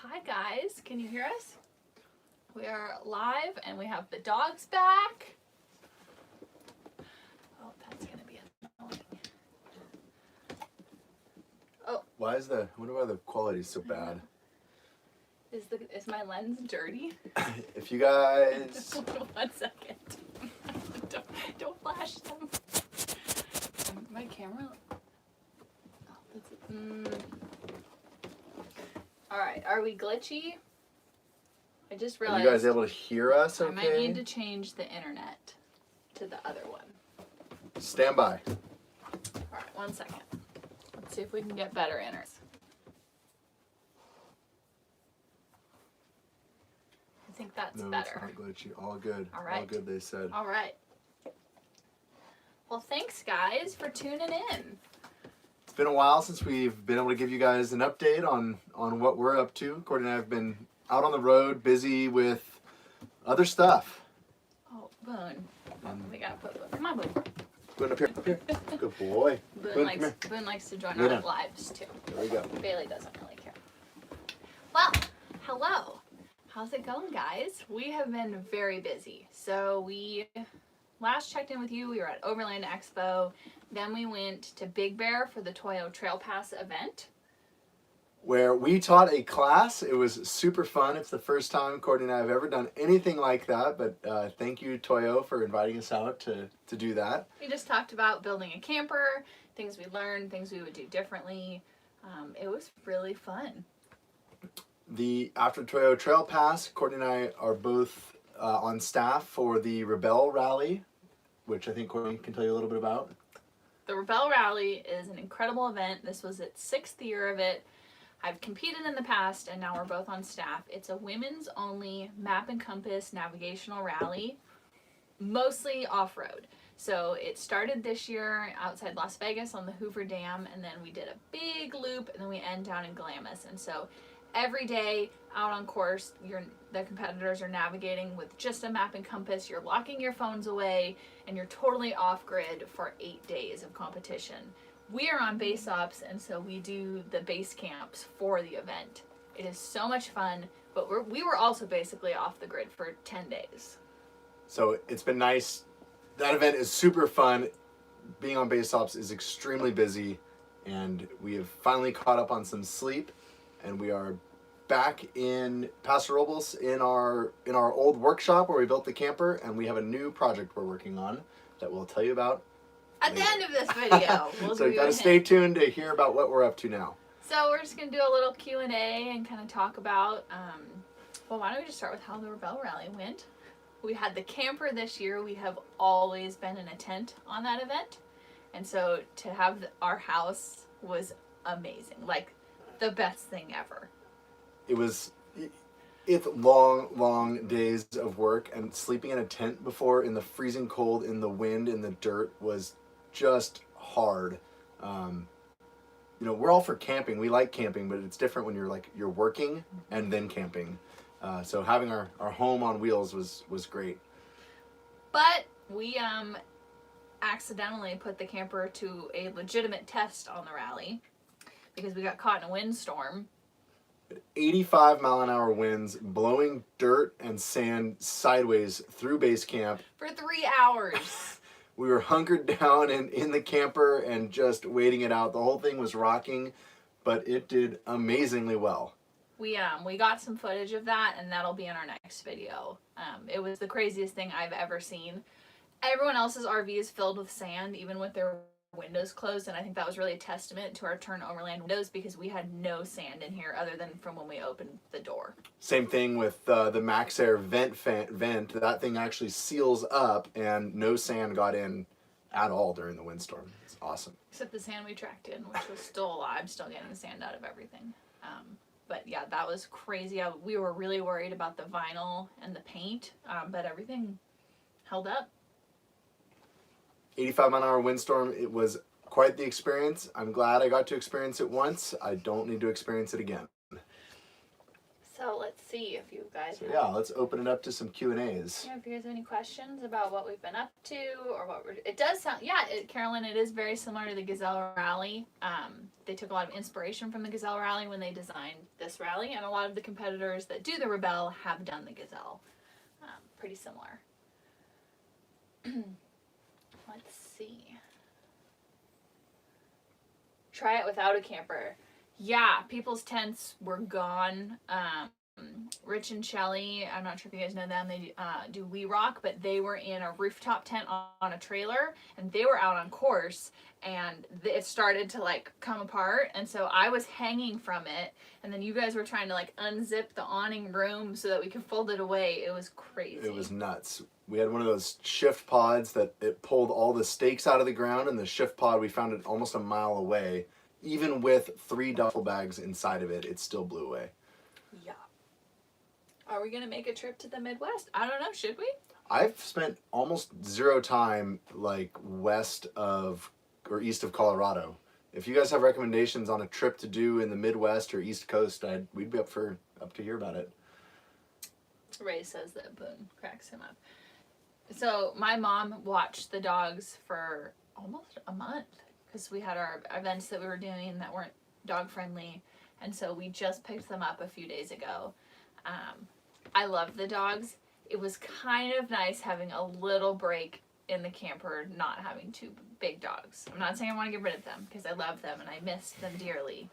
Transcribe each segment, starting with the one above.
Hi guys, can you hear us? We are live and we have the dogs back. Oh, that's gonna be annoying. Oh. I wonder why the quality is so bad. Is my lens dirty? If you guys... 1 second. don't flash them. My camera... Alright, are we glitchy? I just realized... Are you guys able to hear us okay? I might need to change the internet to the other one. Stand by. Alright, 1 second. Let's see if we can get better internet. I think that's better. No, it's not glitchy. All good. All right. All good, they said. All right. Well, thanks, guys, for tuning in. It's been a while since we've been able to give you guys an update on what we're up to. Courtney and I have been out on the road, busy with other stuff. Oh, Boone. We gotta put Boone. Come on, Boone. Boone, up here. Up here. Good boy. Boone likes to join our lives, too. There we go. Bailey doesn't really care. Well, hello. How's it going, guys? We have been very busy. So we last checked in with you. We were at Overland Expo. Then we went to Big Bear for the Toyo Trail Pass event, where we taught a class. It was super fun. It's the first time Courtney and I have ever done anything like that. But thank you, Toyo, for inviting us out to do that. We just talked about building a camper, things we learned, things we would do differently. It was really fun. After Toyo Trail Pass, Courtney and I are both on staff for the Rebel Rally, which I think Courtney can tell you a little bit about. The Rebel Rally is an incredible event. This was its 6th year of it. I've competed in the past, and now we're both on staff. It's a women's only map and compass navigational rally, mostly off-road. So it started this year outside Las Vegas on the Hoover Dam, and then we did a big loop, and then we end down in Glamis. And so every day out on course, the competitors are navigating with just a map and compass. You're locking your phones away, and you're totally off-grid for 8 days of competition. We are on base ops, and so we do the base camps for the event. It is so much fun, but we were also basically off the grid for 10 days. So it's been nice. That event is super fun. Being on base ops is extremely busy, and we have finally caught up on some sleep, and we are back in Paso Robles in our old workshop where we built the camper, and we have a new project we're working on that we'll tell you about at the end of this video. So you gotta stay tuned to hear about what we're up to now. So we're just gonna do a little Q&A and kind of talk about, well, why don't we just start with how the Rebel Rally went. We had the camper this year. We have always been in a tent on that event. And so to have our house was amazing. Like the best thing ever. It's long days of work, and sleeping in a tent before in the freezing cold, in the wind, in the dirt was just hard. We're all for camping. We like camping, but it's different when you're working and then camping. So having our home on wheels was great. But we accidentally put the camper to a legitimate test on the rally because we got caught in a windstorm. 85-mile-an-hour winds blowing dirt and sand sideways through base camp. For 3 hours. We were hunkered down in the camper and just waiting it out. The whole thing was rocking, but it did amazingly well. We got some footage of that, and that'll be in our next video. It was the craziest thing I've ever seen. Everyone else's RV is filled with sand, even with their windows closed, and I think that was really a testament to our Turn Overland windows because we had no sand in here other than from when we opened the door. Same thing with the MaxAir vent. That thing actually seals up, and no sand got in at all during the windstorm. It's awesome. Except the sand we tracked in, which was still alive. I'm still getting the sand out of everything. But yeah, that was crazy. We were really worried about the vinyl and the paint, but everything held up. 85-mile-an-hour windstorm. It was quite the experience. I'm glad I got to experience it once. I don't need to experience it again. So let's see if you guys So yeah, let's open it up to some Q&As. Yeah, if you guys have any questions about what we've been up to or what we're, it does sound, yeah, Carolyn, it is very similar to the Gazelle Rally. They took a lot of inspiration from the Gazelle Rally when they designed this rally, and a lot of the competitors that do the Rebelle have done the Gazelle. Pretty similar. Let's see. Try it without a camper. Yeah, people's tents were gone. Rich and Shelly, I'm not sure if you guys know them, they do We Rock, but they were in a rooftop tent on a trailer, and they were out on course, and it started to like come apart, and so I was hanging from it, and then you guys were trying to like unzip the awning room so that we could fold it away. It was crazy. It was nuts. We had one of those shift pods that it pulled all the stakes out of the ground, and the shift pod, we found it almost a mile away. Even with 3 duffel bags inside of it, it still blew away. Yeah. Are we going to make a trip to the Midwest? I don't know. Should we? I've spent almost 0 time like west of or east of Colorado. If you guys have recommendations on a trip to do in the Midwest or East Coast, we'd be up to hear about it. Ray says that Boone cracks him up. So my mom watched the dogs for almost a month because we had our events that we were doing that weren't dog friendly, and so we just picked them up a few days ago. I love the dogs. It was kind of nice having a little break in the camper, not having 2 big dogs. I'm not saying I want to get rid of them because I love them and I miss them dearly,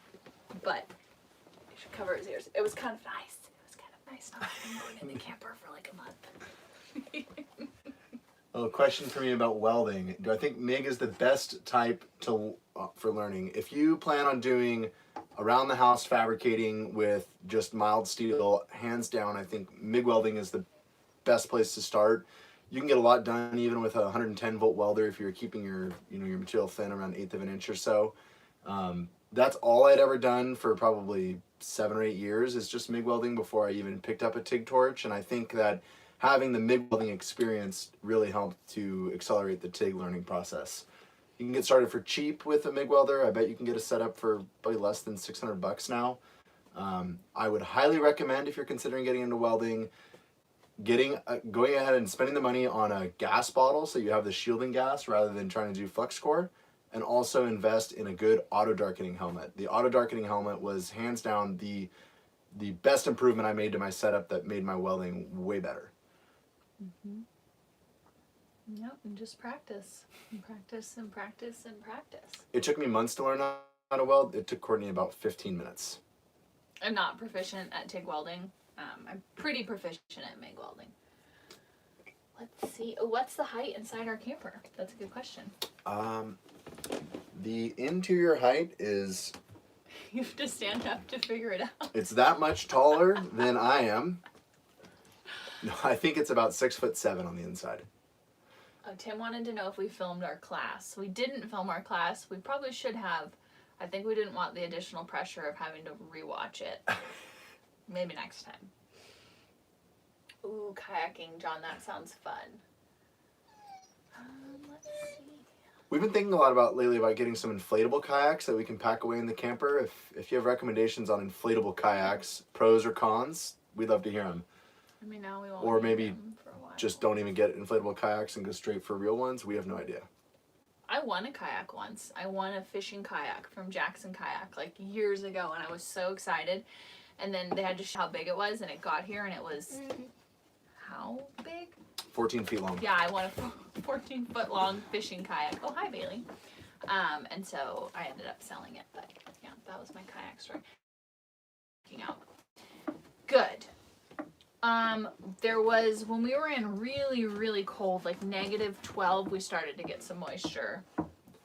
but I should cover his ears. It was kind of nice. It was kind of nice not having one in the camper for like a month. Oh, a question for me about welding. Do I think MIG is the best type to for learning? If you plan on doing around the house fabricating with just mild steel, hands down, I think MIG welding is the best place to start. You can get a lot done even with a 110 volt welder if you're keeping your your material thin, around 1/8 of an inch or so. That's all I'd ever done for probably 7 or 8 years is just MIG welding before I even picked up a TIG torch, and I think that having the MIG welding experience really helped to accelerate the TIG learning process. You can get started for cheap with a MIG welder. I bet you can get a setup for probably less than $600 now. I would highly recommend, if you're considering getting into welding, going ahead and spending the money on a gas bottle so you have the shielding gas rather than trying to do flux core, and also invest in a good auto darkening helmet. The auto darkening helmet was hands down the best improvement I made to my setup that made my welding way better. Mm-hmm. Yep, and just practice and practice and practice and practice. It took me months to learn how to weld. It took Courtney about 15 minutes. I'm not proficient at TIG welding. I'm pretty proficient at MIG welding. Let's see. Oh, what's the height inside our camper? That's a good question. The interior height is... You have to stand up to figure it out. It's that much taller than I am. No, I think it's about 6'7" on the inside. Oh, Tim wanted to know if we filmed our class. We didn't film our class. We probably should have. I think we didn't want the additional pressure of having to rewatch it. Maybe next time. Ooh, kayaking, John. That sounds fun. Let's see. We've been thinking a lot about getting some inflatable kayaks that we can pack away in the camper. If you have recommendations on inflatable kayaks, pros or cons, we'd love to hear them. I mean, now we won't. Or maybe for a while. just don't even get inflatable kayaks and go straight for real ones. We have no idea. I won a kayak once. I won a fishing kayak from Jackson Kayak like years ago, and I was so excited. And then they had to show how big it was, and it got here, and it was how big? 14 feet long. Yeah, I won a 14-foot long fishing kayak. Oh, hi, Bailey. And so I ended up selling it, but yeah, that was my kayak story. Out. Good. There was, when we were in really, really cold, like -12, we started to get some moisture.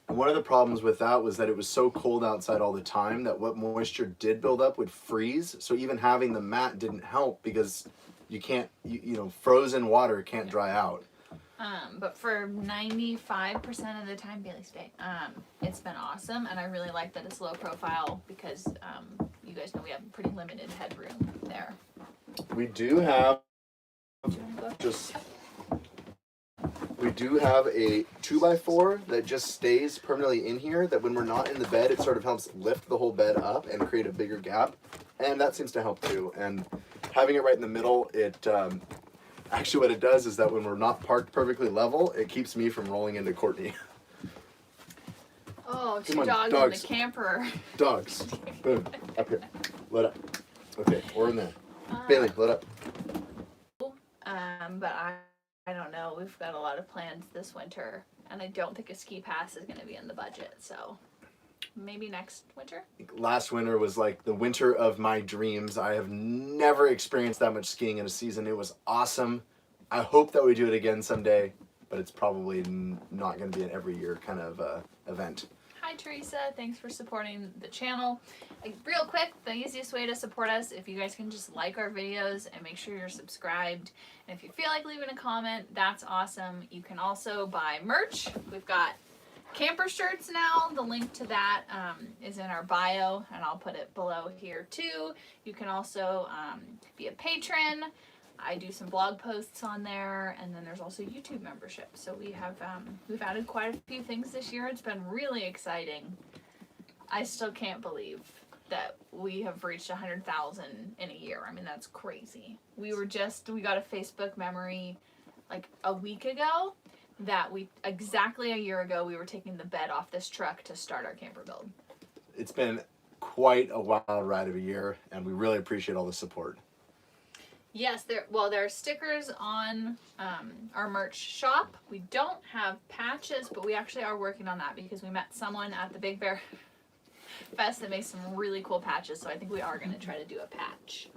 One of the problems with that was that it was so cold outside all the time that what moisture did build up would freeze. So even having the mat didn't help because you can't, frozen water can't dry out. But for 95% of the time, Bailey stay. It's been awesome, and I really like that it's low profile because you guys know we have pretty limited headroom there. We do have a 2x4 that just stays permanently in here, that when we're not in the bed, it sort of helps lift the whole bed up and create a bigger gap. And that seems to help too. And having it right in the middle, it actually what it does is that when we're not parked perfectly level, it keeps me from rolling into Courtney. Oh, Come two on, dogs dogs. in the camper. Dogs. Boom. Up here. Let up. Okay, we're in there. Bailey, let up. But I don't know. We've got a lot of plans this winter, and I don't think a ski pass is going to be in the budget. So maybe next winter. Last winter was like the winter of my dreams. I have never experienced that much skiing in a season. It was awesome. I hope that we do it again someday, but it's probably not going to be an every year kind of event. Hi Teresa, thanks for supporting the channel. Real quick, the easiest way to support us, if you guys can just like our videos and make sure you're subscribed. And if you feel like leaving a comment, that's awesome. You can also buy merch. We've got camper shirts now. The link to that is in our bio, and I'll put it below here too. You can also be a patron. I do some blog posts on there, and then there's also YouTube membership. So we have we've added quite a few things this year. It's been really exciting. I still can't believe that we have reached 100,000 in a year. I mean, that's crazy. We got a Facebook memory like a week ago that exactly a year ago we were taking the bed off this truck to start our camper build. It's been quite a wild ride of a year, and we really appreciate all the support. Yes, there are stickers on our merch shop. We don't have patches, but we actually are working on that because we met someone at the Big Bear Fest that makes some really cool patches, so I think we are going to try to do a patch.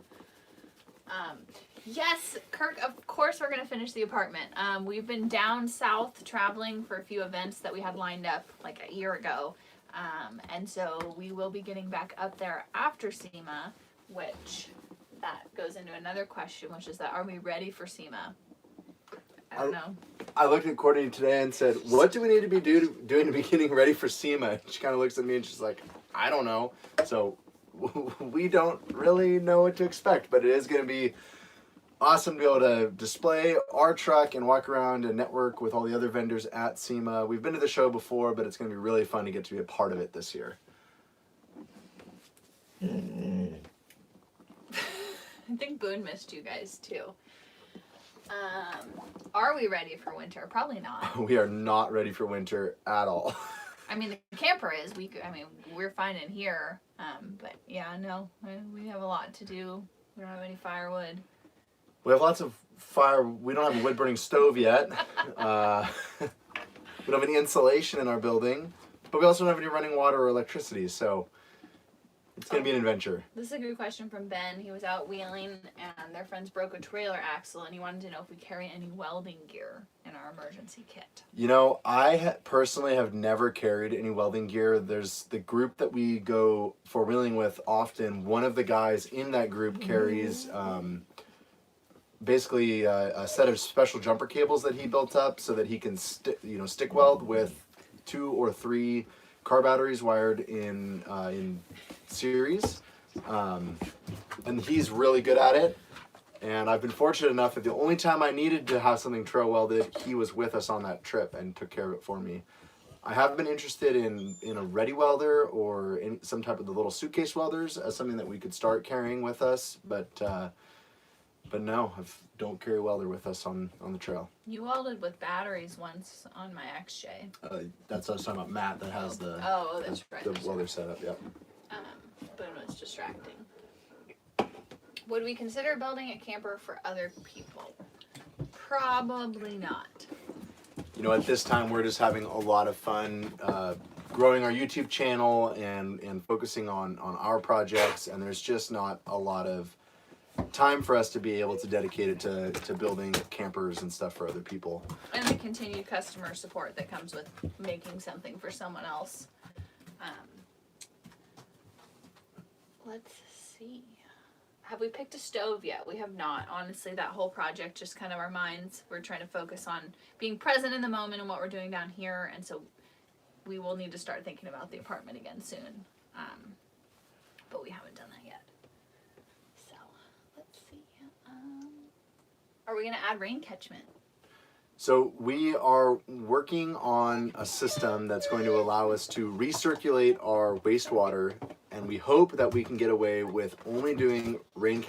Yes, Kirk, of course we're going to finish the apartment. We've been down south traveling for a few events that we had lined up like a year ago, and so we will be getting back up there after SEMA, which... that goes into another question, which is that are we ready for SEMA? I don't know. I looked at Courtney today and said, what do we need to be doing to be getting ready for SEMA? She kind of looks at me and she's like, I don't know. So we don't really know what to expect, but it is going to be awesome to be able to display our truck and walk around and network with all the other vendors at SEMA. We've been to the show before, but it's going to be really fun to get to be a part of it this year. I think Boone missed you guys too. Are we ready for winter? Probably not. We are not ready for winter at all. I mean, the camper is. We're fine in here. But yeah, no, we have a lot to do. We don't have any firewood. We have lots of fire. We don't have a wood-burning stove yet. We don't have any insulation in our building, but we also don't have any running water or electricity, so it's going to be an adventure. This is a good question from Ben. He was out wheeling and their friends broke a trailer axle, and he wanted to know if we carry any welding gear in our emergency kit. You know, I personally have never carried any welding gear. There's the group that we go for wheeling with often. One of the guys in that group carries basically a set of special jumper cables that he built up so that he can stick weld with 2 or 3 car batteries wired in series, and he's really good at it. And I've been fortunate enough that the only time I needed to have something trail welded, he was with us on that trip and took care of it for me. I have been interested in a ready welder or in some type of the little suitcase welders as something that we could start carrying with us, but no, I don't carry a welder with us on the trail. You welded with batteries once on my XJ. That's what I was talking about. Matt that has the that's right. the welder setup. Yep. Boone was distracting. Would we consider building a camper for other people? Probably not. You know, at this time we're just having a lot of fun growing our YouTube channel and focusing on our projects, and there's just not a lot of time for us to be able to dedicate it to building campers and stuff for other people. And the continued customer support that comes with making something for someone else. Let's see. Have we picked a stove yet? We have not. Honestly, that whole project, just kind of our minds, we're trying to focus on being present in the moment and what we're doing down here, and so we will need to start thinking about the apartment again soon. But we haven't done that yet. So, let's see. Are we going to add rain catchment? So we are working on a system that's going to allow us to recirculate our wastewater and we hope that we can get away with only doing rain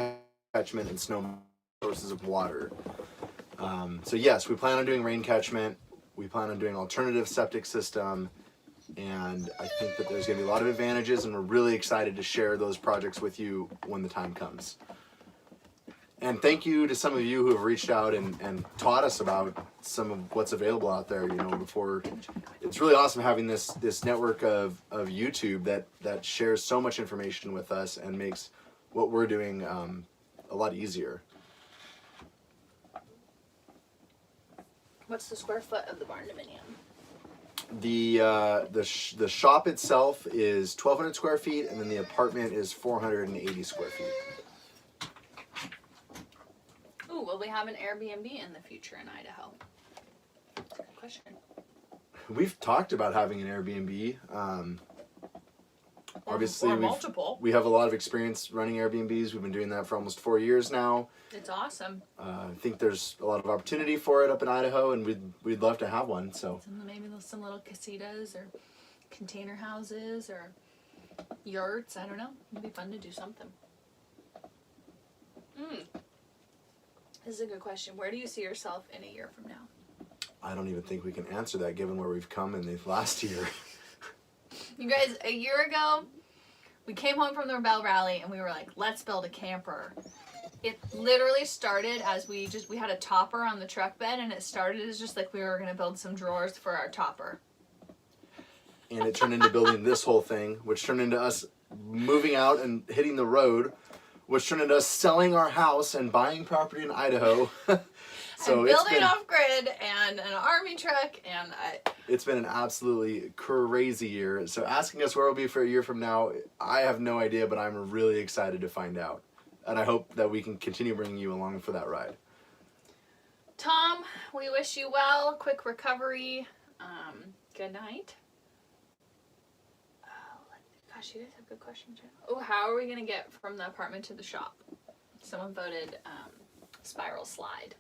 catchment and snow sources of water. So yes, we plan on doing rain catchment. We plan on doing alternative septic system, and I think that there's going to be a lot of advantages, and we're really excited to share those projects with you when the time comes. And thank you to some of you who have reached out and taught us about some of what's available out there. You know, before, it's really awesome having this network of YouTube that shares so much information with us and makes what we're doing a lot easier. What's the square foot of the barn dominium? The shop itself is 1,200 square feet, and then the apartment is 480 square feet. Ooh, will we have an Airbnb in the future in Idaho? That's a good question. We've talked about having an Airbnb. Obviously, or multiple. we have a lot of experience running Airbnbs. We've been doing that for almost 4 years now. It's awesome. I think there's a lot of opportunity for it up in Idaho, and we'd love to have one. So Maybe some little casitas or container houses or yurts. I don't know. It'd be fun to do something. This is a good question. Where do you see yourself in a year from now? I don't even think we can answer that given where we've come in the last year. You guys, a year ago, we came home from the Rebel Rally and we were like, let's build a camper. It literally started as we had a topper on the truck bed, and it started as just like we were going to build some drawers for our topper. And it turned into building this whole thing, which turned into us moving out and hitting the road, which turned into us selling our house and buying property in Idaho. So and building off grid and an army truck, and it's been an absolutely crazy year. So asking us where we'll be for a year from now, I have no idea, but I'm really excited to find out. And I hope that we can continue bringing you along for that ride. Tom, we wish you well. Quick recovery. Good night. Gosh, you guys have good questions. Oh, how are we going to get from the apartment to the shop? Someone voted spiral slide.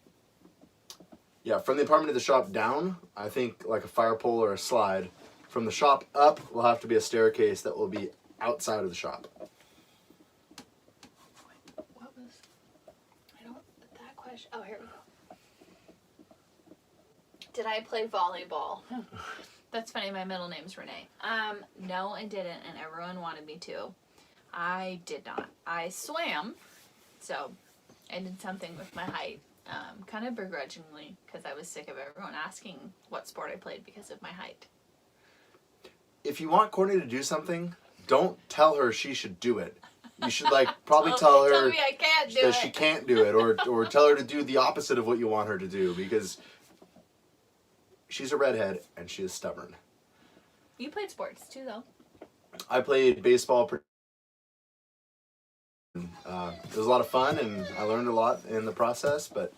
Yeah, from the apartment to the shop down, I think like a fire pole or a slide. From the shop up will have to be a staircase that will be outside of the shop. What was... I don't... That question... Oh, here we go. Did I play volleyball? That's funny, my middle name's Renee. No, I didn't, and everyone wanted me to. I did not. I swam, so I did something with my height. Kind of begrudgingly, because I was sick of everyone asking what sport I played because of my height. If you want Courtney to do something, don't tell her she should do it. You should probably tell her me I can't do that it. she can't do it, or tell her to do the opposite of what you want her to do, because she's a redhead and she is stubborn. You played sports too, though. I played baseball. It was a lot of fun, and I learned a lot in the process, but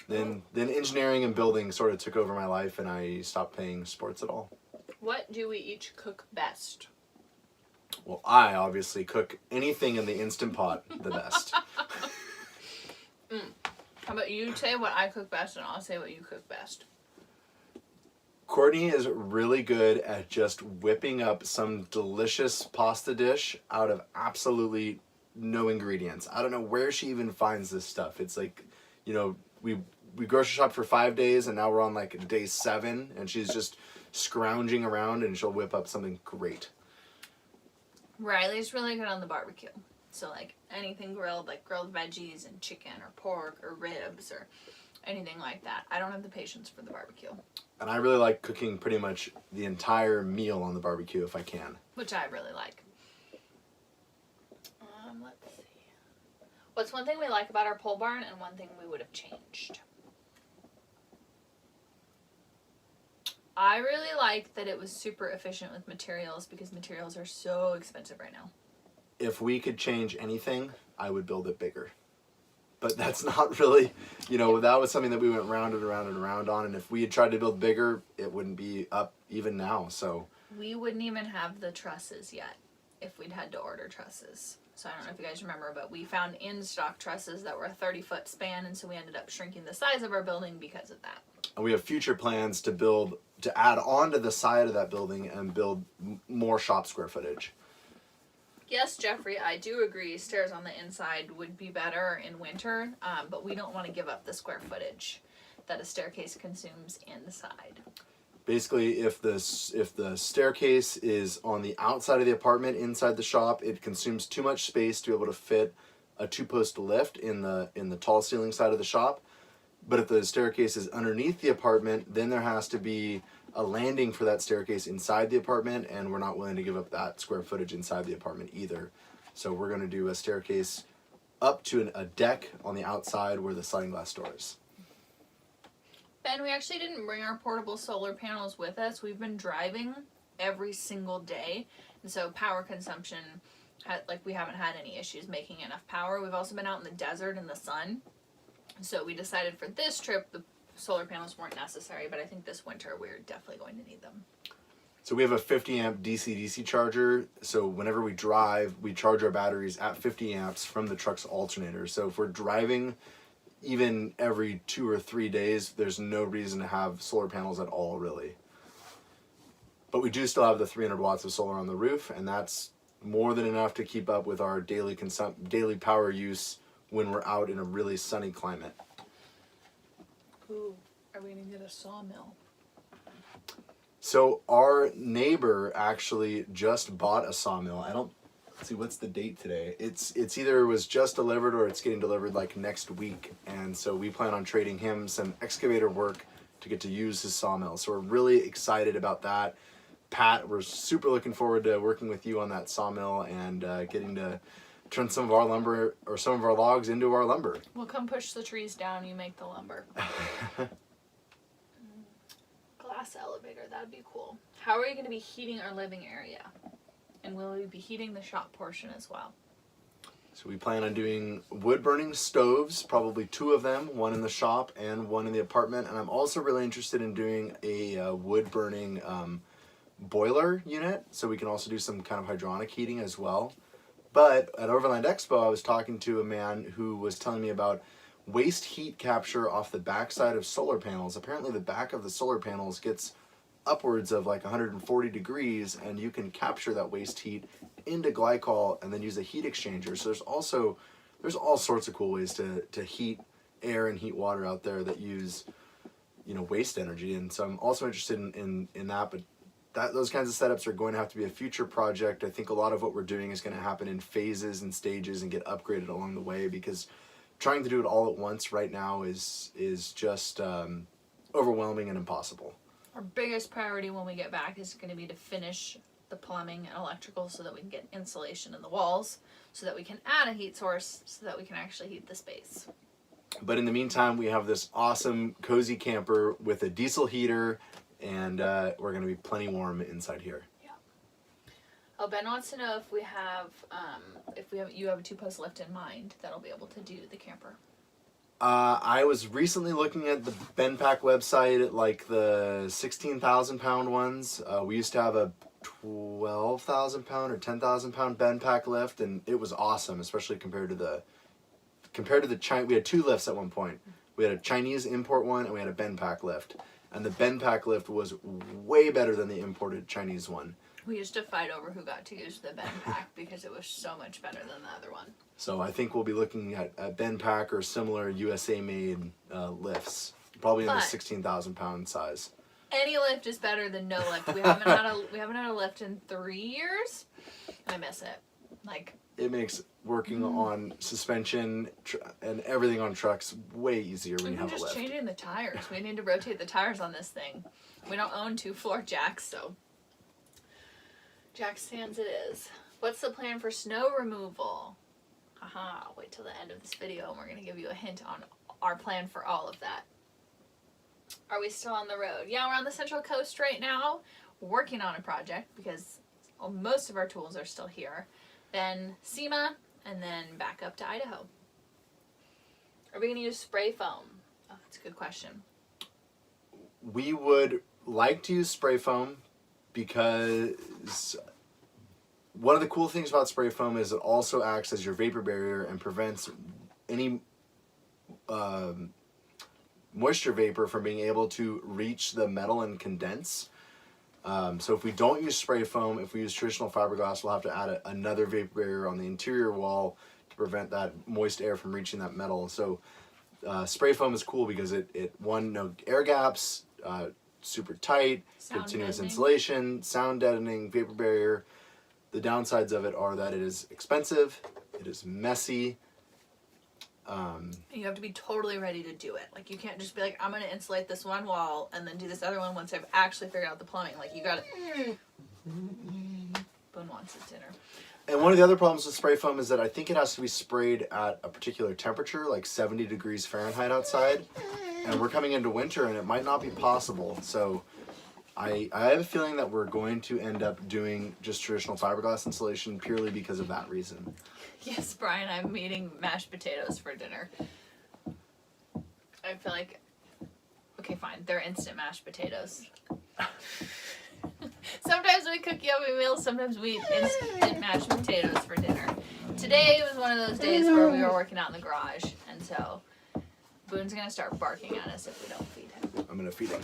then engineering and building sort of took over my life, and I stopped playing sports at all. What do we each cook best? Well, I obviously cook anything in the Instant Pot the best. How about you say what I cook best, and I'll say what you cook best? Courtney is really good at just whipping up some delicious pasta dish out of absolutely no ingredients. I don't know where she even finds this stuff. It's like, you know, we grocery shop for 5 days, and now we're on like day 7, and she's just scrounging around, and she'll whip up something great. Riley's really good on the barbecue. So like anything grilled, like grilled veggies and chicken or pork or ribs or anything like that. I don't have the patience for the barbecue. And I really like cooking pretty much the entire meal on the barbecue if I can. Which I really like. Let's see. What's one thing we like about our pole barn and one thing we would have changed? I really like that it was super efficient with materials, because materials are so expensive right now. If we could change anything, I would build it bigger. But that's not really, you know, that was something that we went round and around and around on. And if we had tried to build bigger, it wouldn't be up even now. So we wouldn't even have the trusses yet if we'd had to order trusses. So I don't know if you guys remember, but we found in-stock trusses that were a 30-foot span, and so we ended up shrinking the size of our building because of that. And we have future plans to add on to the side of that building and build more shop square footage. Yes, Jeffrey, I do agree. Stairs on the inside would be better in winter, but we don't want to give up the square footage that a staircase consumes inside. Basically, if the staircase is on the outside of the apartment inside the shop, it consumes too much space to be able to fit a 2-post lift in the tall ceiling side of the shop. But if the staircase is underneath the apartment, then there has to be a landing for that staircase inside the apartment, and we're not willing to give up that square footage inside the apartment either. So we're going to do a staircase up to a deck on the outside where the sliding glass door is. Ben, we actually didn't bring our portable solar panels with us. We've been driving every single day, and so power consumption, we haven't had any issues making enough power. We've also been out in the desert in the sun, so we decided for this trip the solar panels weren't necessary, but I think this winter we're definitely going to need them. So we have a 50 amp DC-DC charger, so whenever we drive, we charge our batteries at 50 amps from the truck's alternator. So if we're driving even every 2 or 3 days, there's no reason to have solar panels at all, really. But we do still have the 300 watts of solar on the roof, and that's more than enough to keep up with our daily power use when we're out in a really sunny climate. Ooh, are we going to get a sawmill? So our neighbor actually just bought a sawmill. I don't see what's the date today. It's either was just delivered or it's getting delivered like next week. And so we plan on trading him some excavator work to get to use his sawmill. So we're really excited about that. Pat, we're super looking forward to working with you on that sawmill and getting to turn some of our lumber or some of our logs into our lumber. We'll come push the trees down, you make the lumber. Glass elevator, that'd be cool. How are you going to be heating our living area? And will we be heating the shop portion as well? So we plan on doing wood burning stoves, probably 2 of them, one in the shop and one in the apartment. And I'm also really interested in doing a wood burning boiler unit, so we can also do some kind of hydronic heating as well. But at Overland Expo, I was talking to a man who was telling me about waste heat capture off the backside of solar panels. Apparently the back of the solar panels gets upwards of like 140 degrees, and you can capture that waste heat into glycol and then use a heat exchanger. So there's all sorts of cool ways to heat air and heat water out there that use, waste energy. And so I'm also interested in that, but those kinds of setups are going to have to be a future project. I think a lot of what we're doing is going to happen in phases and stages and get upgraded along the way, because trying to do it all at once right now is just overwhelming and impossible. Our biggest priority when we get back is going to be to finish the plumbing and electrical so that we can get insulation in the walls, so that we can add a heat source, so that we can actually heat the space. But in the meantime, we have this awesome cozy camper with a diesel heater, and we're going to be plenty warm inside here. Yeah. Oh, Ben wants to know if you have a 2-post lift in mind that'll be able to do the camper. I was recently looking at the BenPack website, like the 16,000 pound ones. We used to have a 12,000 pound or 10,000 pound BenPack lift, and it was awesome, especially compared to the China. We had 2 lifts at one point. We had a Chinese import one and we had a BenPack lift, and the BenPack lift was way better than the imported Chinese one. We used to fight over who got to use the BenPack because it was so much better than the other one. So I think we'll be looking at BenPack or similar USA-made lifts, probably in the 16,000 pound size. Any lift is better than no lift. We haven't had a lift in 3 years. I miss it. It makes working on suspension and everything on trucks way easier when you have a lift. Just changing the tires. We need to rotate the tires on this thing. We don't own 2-floor jacks, so jack stands it is. What's the plan for snow removal? Haha, wait till the end of this video and we're going to give you a hint on our plan for all of that. Are we still on the road? Yeah, we're on the Central Coast right now, working on a project because most of our tools are still here. Then SEMA, and then back up to Idaho. Are we going to use spray foam? Oh, that's a good question. We would like to use spray foam because one of the cool things about spray foam is it also acts as your vapor barrier and prevents any moisture vapor from being able to reach the metal and condense. So if we don't use spray foam, if we use traditional fiberglass, we'll have to add another vapor barrier on the interior wall to prevent that moist air from reaching that metal. So spray foam is cool because no air gaps, super tight, continuous insulation, sound deadening, vapor barrier. The downsides of it are that it is expensive, it is messy. You have to be totally ready to do it. Like, you can't just be like, I'm going to insulate this one wall and then do this other one once I've actually figured out the plumbing. Like, you got to... Boone wants his dinner. And one of the other problems with spray foam is that I think it has to be sprayed at a particular temperature, like 70 degrees Fahrenheit outside. And we're coming into winter and it might not be possible. So I have a feeling that we're going to end up doing just traditional fiberglass insulation purely because of that reason. Yes, Brian, I'm eating mashed potatoes for dinner. I feel like, okay, fine, they're instant mashed potatoes. Sometimes we cook yummy meals, sometimes we eat instant mashed potatoes for dinner. Today was one of those days where we were working out in the garage, and so Boone's gonna start barking at us if we don't feed him. I'm gonna feed him.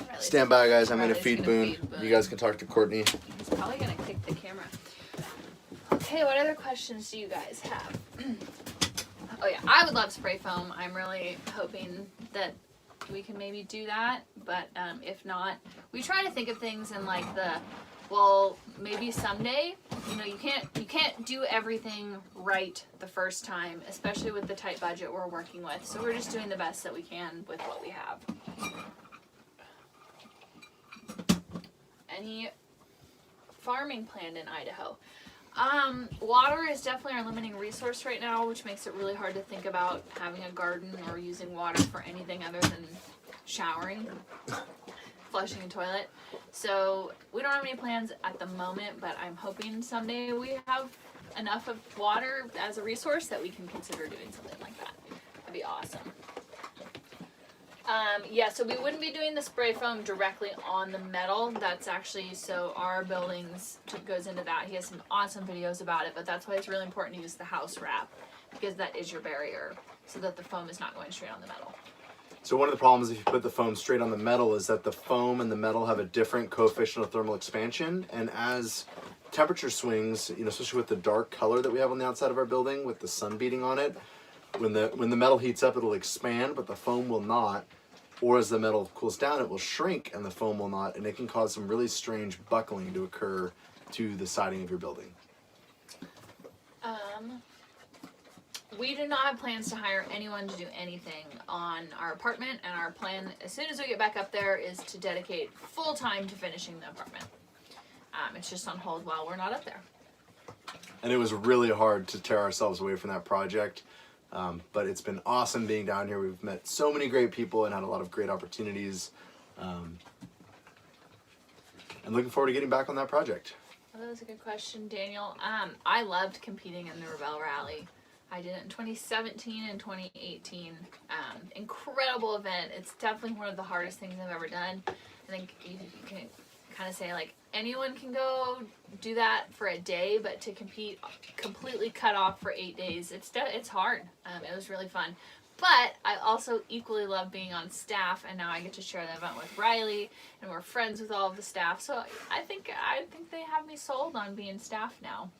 Riley's Stand by, guys. I'm gonna Riley's feed gonna Boone. feed Boone. You guys can talk to Courtney. He's probably gonna kick the camera. Okay, what other questions do you guys have? Oh yeah, I would love spray foam. I'm really hoping that we can maybe do that, but if not, we try to think of things in like well, maybe someday. You know, you can't do everything right the first time, especially with the tight budget we're working with. So we're just doing the best that we can with what we have. Any farming planned in Idaho? Water is definitely our limiting resource right now, which makes it really hard to think about having a garden or using water for anything other than showering, flushing a toilet. So we don't have any plans at the moment, but I'm hoping someday we have enough of water as a resource that we can consider doing something like that. That'd be awesome. Yeah, so we wouldn't be doing the spray foam directly on the metal. That's actually, so our buildings goes into that. He has some awesome videos about it, but that's why it's really important to use the house wrap, because that is your barrier, so that the foam is not going straight on the metal. So one of the problems if you put the foam straight on the metal is that the foam and the metal have a different coefficient of thermal expansion, and as temperature swings, you know, especially with the dark color that we have on the outside of our building with the sun beating on it, when the metal heats up, it'll expand, but the foam will not. Or as the metal cools down, it will shrink and the foam will not, and it can cause some really strange buckling to occur to the siding of your building. We do not have plans to hire anyone to do anything on our apartment, and our plan, as soon as we get back up there, is to dedicate full time to finishing the apartment. It's just on hold while we're not up there. And it was really hard to tear ourselves away from that project. But it's been awesome being down here. We've met so many great people and had a lot of great opportunities. And looking forward to getting back on that project. Well, that was a good question, Daniel. I loved competing in the Rebel Rally. I did it in 2017 and 2018. Incredible event. It's definitely one of the hardest things I've ever done. I think you can kind of say, like, anyone can go do that for a day, but to compete completely cut off for 8 days, it's hard. It was really fun. But I also equally love being on staff, and now I get to share the event with Riley, and we're friends with all of the staff. So I think they have me sold on being staff now.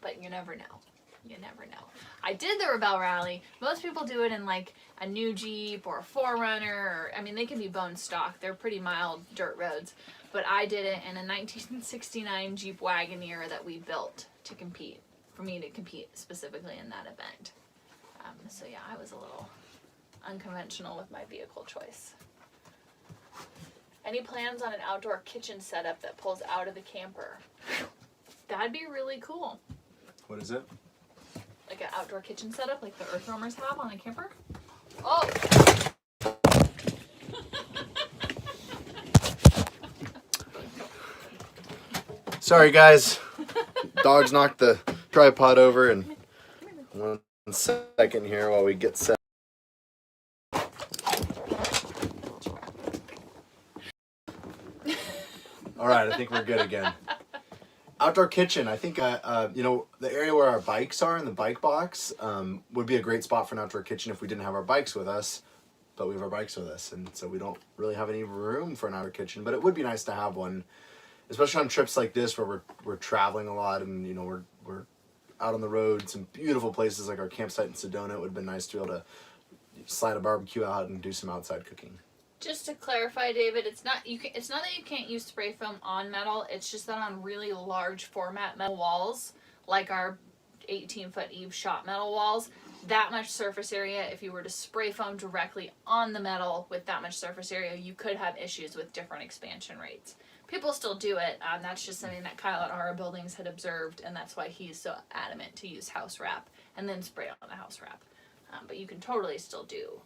But you never know. You never know. I did the Rebel Rally. Most people do it in like a new Jeep or a 4Runner, or, I mean, they can be bone stock. They're pretty mild dirt roads. But I did it in a 1969 Jeep Wagoneer that we built to compete, for me to compete specifically in that event. So yeah, I was a little unconventional with my vehicle choice. Any plans on an outdoor kitchen setup that pulls out of the camper? That'd be really cool. What is it? Like an outdoor kitchen setup like the Earth Roamers have on a camper? Oh! Sorry guys, dogs knocked the tripod over, and 1 second here while we get set. All right, I think we're good again. Outdoor kitchen, I think, you know, the area where our bikes are in the bike box would be a great spot for an outdoor kitchen if we didn't have our bikes with us. but we have our bikes with us, and so we don't really have any room for an outdoor kitchen. But it would be nice to have one, especially on trips like this where we're traveling a lot, and you know we're out on the road, some beautiful places like our campsite in Sedona. It would have been nice to be able to slide a barbecue out and do some outside cooking. Just to clarify, David, it's not that you can't use spray foam on metal. It's just that on really large format metal walls, like our 18-foot Eve shot metal walls, that much surface area, if you were to spray foam directly on the metal with that much surface area, you could have issues with different expansion rates. People still do it. That's just something that Kyle at Aura Buildings had observed, and that's why he's so adamant to use house wrap and then spray on the house wrap. But you can totally still do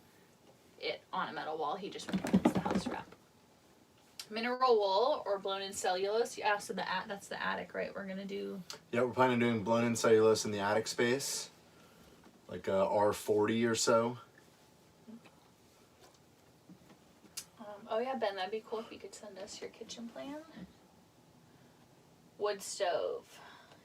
it on a metal wall. He just recommends the house wrap. Mineral wool or blown-in cellulose. Yeah, so that's the attic, right? We're gonna do. Yeah, we're planning on doing blown-in cellulose in the attic space, like a R40 or so. Oh yeah, Ben, that'd be cool if you could send us your kitchen plan. Wood stove.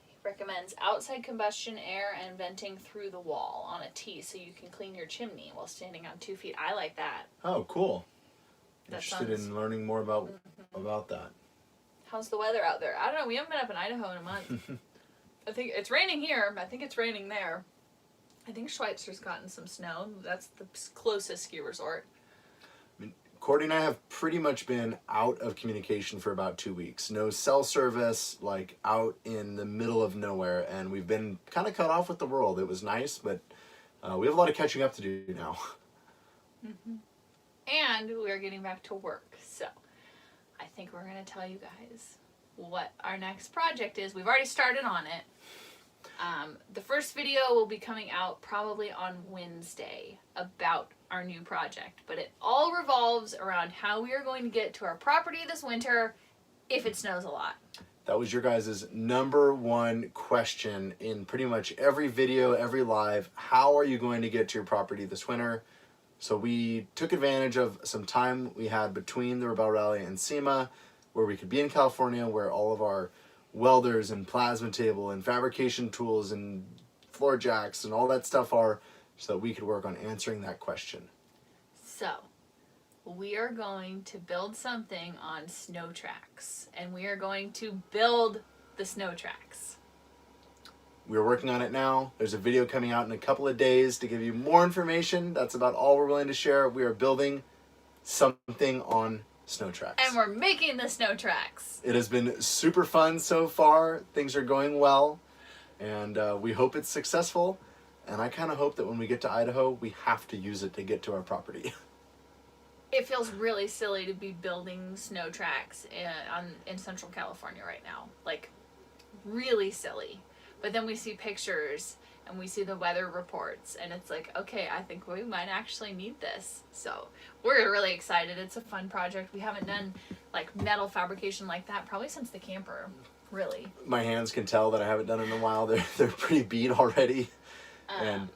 He recommends outside combustion air and venting through the wall on a T so you can clean your chimney while standing on 2 feet. I like that. Oh, cool. That Interested sounds... in learning more about that. How's the weather out there? I don't know. We haven't been up in Idaho in a month. I think it's raining here. I think it's raining there. I think Schweitzer's gotten some snow. That's the closest ski resort. Courtney and I have pretty much been out of communication for about 2 weeks. No cell service, like out in the middle of nowhere, and we've been kind of cut off with the world. It was nice, but we have a lot of catching up to do now. Mm-hmm. And we're getting back to work, so I think we're going to tell you guys what our next project is. We've already started on it. The first video will be coming out probably on Wednesday about our new project, but it all revolves around how we are going to get to our property this winter if it snows a lot. That was your guys' #1 question in pretty much every video, every live. How are you going to get to your property this winter? So we took advantage of some time we had between the Rebel Rally and SEMA, where we could be in California, where all of our welders and plasma table and fabrication tools and floor jacks and all that stuff are, so that we could work on answering that question. So we are going to build something on snow tracks, and we are going to build the snow tracks. We're working on it now. There's a video coming out in a couple of days to give you more information. That's about all we're willing to share. We are building something on snow tracks. And we're making the snow tracks. It has been super fun so far. Things are going well, and we hope it's successful. And I kind of hope that when we get to Idaho, we have to use it to get to our property. It feels really silly to be building snow tracks in Central California right now. Like, really silly. But then we see pictures and we see the weather reports, and it's like, okay, I think we might actually need this. So we're really excited. It's a fun project. We haven't done like metal fabrication like that probably since the camper, really. My hands can tell that I haven't done it in a while. They're pretty beat already. And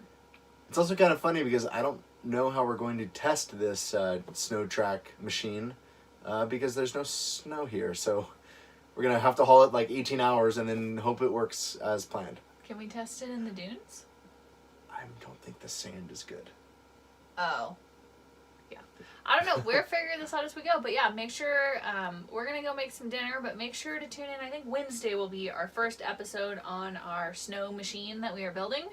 it's also kind of funny because I don't know how we're going to test this snow track machine because there's no snow here. So we're going to have to haul it like 18 hours and then hope it works as planned. Can we test it in the dunes? I don't think the sand is good. Oh. Yeah. I don't know. We'll figure this out as we go. But yeah, make sure, we're going to go make some dinner, but make sure to tune in. I think Wednesday will be our first episode on our snow machine that we are building.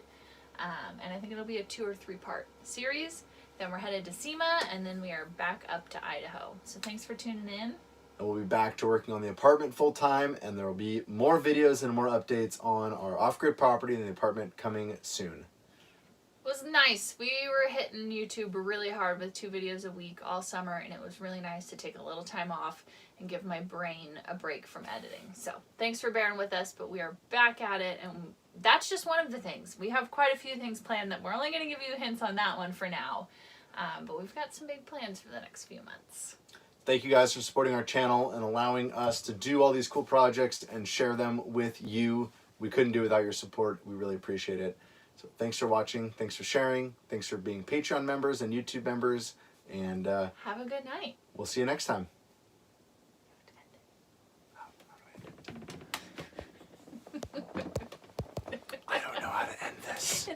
And I think it'll be a 2 or 3 part series. Then we're headed to SEMA, and then we are back up to Idaho. So thanks for tuning in. And we'll be back to working on the apartment full time, and there will be more videos and more updates on our off-grid property and the apartment coming soon. It was nice. We were hitting YouTube really hard with 2 videos a week all summer, and it was really nice to take a little time off and give my brain a break from editing. So thanks for bearing with us, but we are back at it, and that's just one of the things. We have quite a few things planned that we're only going to give you hints on that one for now, but we've got some big plans for the next few months. Thank you guys for supporting our channel and allowing us to do all these cool projects and share them with you. We couldn't do it without your support. We really appreciate it. So thanks for watching. Thanks for sharing. Thanks for being Patreon members and YouTube members. And have a good night. We'll see you next time. I don't know how to end this.